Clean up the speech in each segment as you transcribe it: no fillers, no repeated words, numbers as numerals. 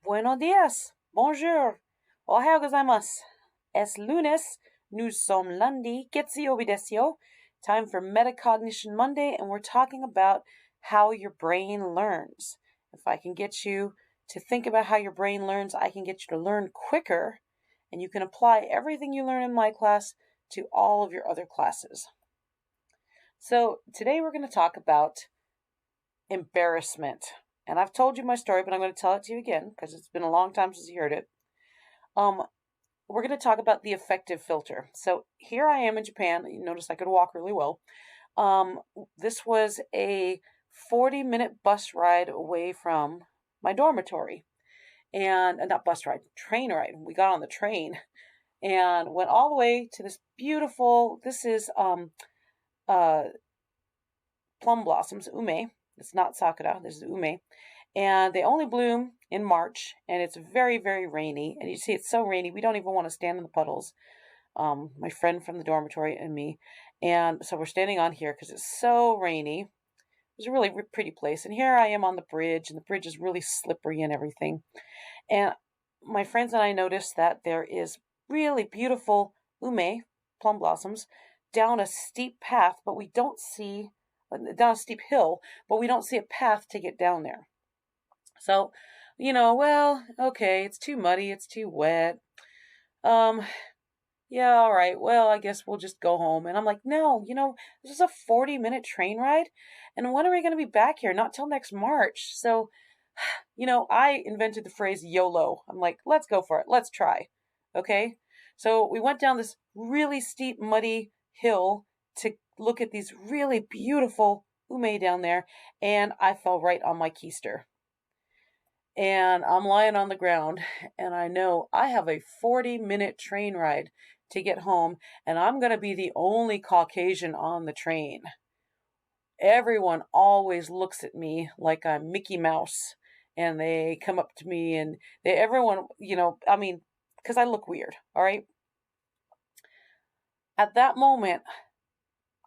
Buenos días. Bonjour. Ohayou gozaimasu. Es lunes. Nous sommes lundi. Getsuyobi desu yo. Time for Metacognition Monday, and we're talking about how your brain learns. If I can get you to think about how your brain learns, I can get you to learn quicker, and you can apply everything you learn in my class to all of your other classes. So today we're going to talk about embarrassment. And I've told you my story, but I'm going to tell it to you again because it's been a long time since you heard it. We're going to talk about the affective filter. So here I am in Japan. You notice I could walk really well. This was a 40-minute bus ride away from my dormitory. And not bus ride, train ride. We got on the train and went all the way to this beautiful, this is plum blossoms, ume. It's not sakura, this is ume. And they only bloom in March, and it's very, very rainy. And you see it's so rainy, we don't even want to stand in the puddles. My friend from the dormitory and me. And so we're standing on here because it's so rainy. It was a really pretty place. And here I am on the bridge, and the bridge is really slippery and everything. And my friends and I noticed that there is really beautiful ume, plum blossoms, down a steep path, but we don't see down a steep hill, but we don't see a path to get down there. So, well, okay, it's too muddy, it's too wet. Yeah, all right, well, I guess we'll just go home. And I'm like, no, this is a 40-minute train ride, and when are we going to be back here? Not till next March. So, I invented the phrase YOLO. I'm like, let's go for it. Let's try. Okay? So we went down this really steep, muddy hill to look at these really beautiful ume down there, and I fell right on my keister. And I'm lying on the ground, and I know I have a 40-minute train ride to get home, and I'm going to be the only Caucasian on the train. Everyone always looks at me like I'm Mickey Mouse, and they come up to me, and everyone, because I look weird, all right? At that moment,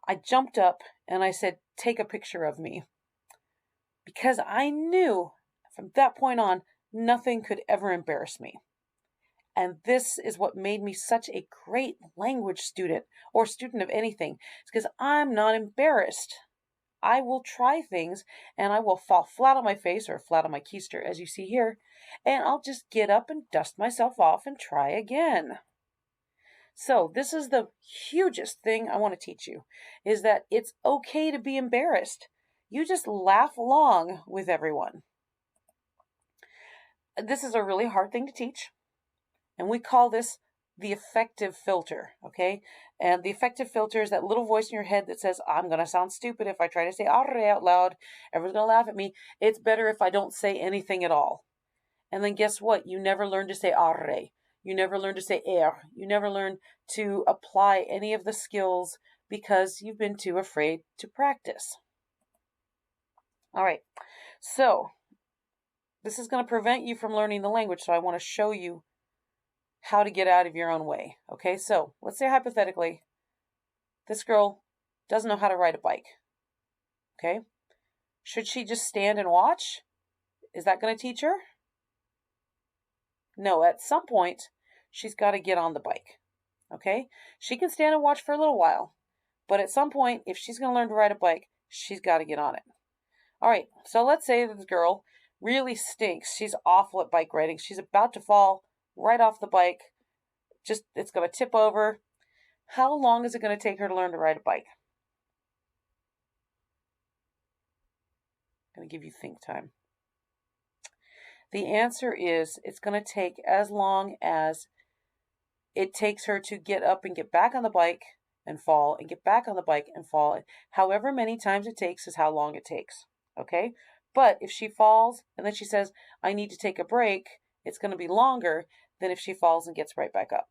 I jumped up and I said, take a picture of me. Because I knew from that point on, nothing could ever embarrass me. And this is what made me such a great language student, or student of anything. It's because I'm not embarrassed. I will try things, and I will fall flat on my face or flat on my keister, as you see here, and I'll just get up and dust myself off and try again. So this is the hugest thing I want to teach you, is that it's okay to be embarrassed. You just laugh along with everyone. This is a really hard thing to teach, and we call this the affective filter, okay? And the affective filter is that little voice in your head that says, I'm going to sound stupid if I try to say arre out loud. Everyone's going to laugh at me. It's better if I don't say anything at all. And then guess what? You never learn to say arre. You never learn to say You never learn to apply any of the skills because you've been too afraid to practice. All right. So this is going to prevent you from learning the language. So I want to show you how to get out of your own way. Okay, so let's say hypothetically, this girl doesn't know how to ride a bike. Okay, should she just stand and watch? Is that going to teach her? No, at some point, she's got to get on the bike. Okay, she can stand and watch for a little while, but at some point, if she's going to learn to ride a bike, she's got to get on it. All right, so let's say this girl really stinks. She's awful at bike riding. She's about to fall right off the bike. It's going to tip over. How long is it going to take her to learn to ride a bike? I'm going to give you think time. The answer is it's going to take as long as it takes her to get up and get back on the bike and fall and get back on the bike and fall. However many times it takes is how long it takes. Okay? But if she falls and then she says, I need to take a break, it's going to be longer than if she falls and gets right back up.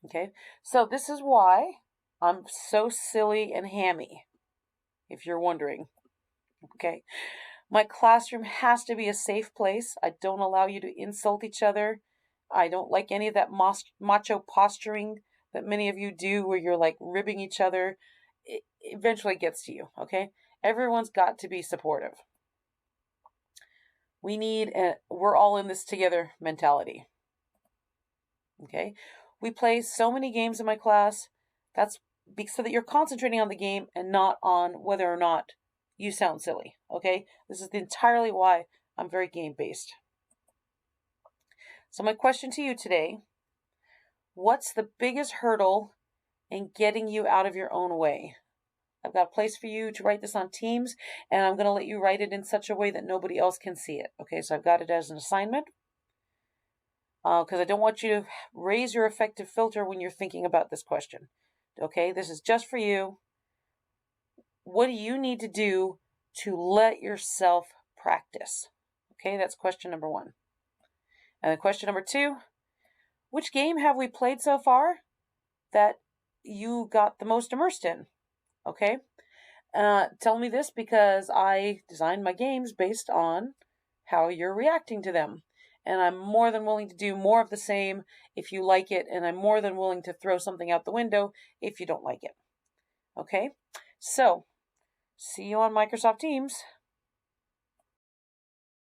Okay? So this is why I'm so silly and hammy, if you're wondering. Okay? My classroom has to be a safe place. I don't allow you to insult each other. I don't like any of that macho posturing that many of you do where you're like ribbing each other. It eventually gets to you, okay? Everyone's got to be supportive. We need a we're all in this together mentality. Okay? We play so many games in my class. That's so that you're concentrating on the game and not on whether or not you sound silly. Okay? This is entirely why I'm very game based. So my question to you today, what's the biggest hurdle in getting you out of your own way? I've got a place for you to write this on Teams, and I'm going to let you write it in such a way that nobody else can see it. Okay, so I've got it as an assignment because I don't want you to raise your affective filter when you're thinking about this question. Okay, this is just for you. What do you need to do to let yourself practice? Okay, that's question number 1. And then question number 2, which game have we played so far that you got the most immersed in? Okay, tell me this because I designed my games based on how you're reacting to them. And I'm more than willing to do more of the same if you like it, and I'm more than willing to throw something out the window if you don't like it. Okay, so see you on Microsoft Teams.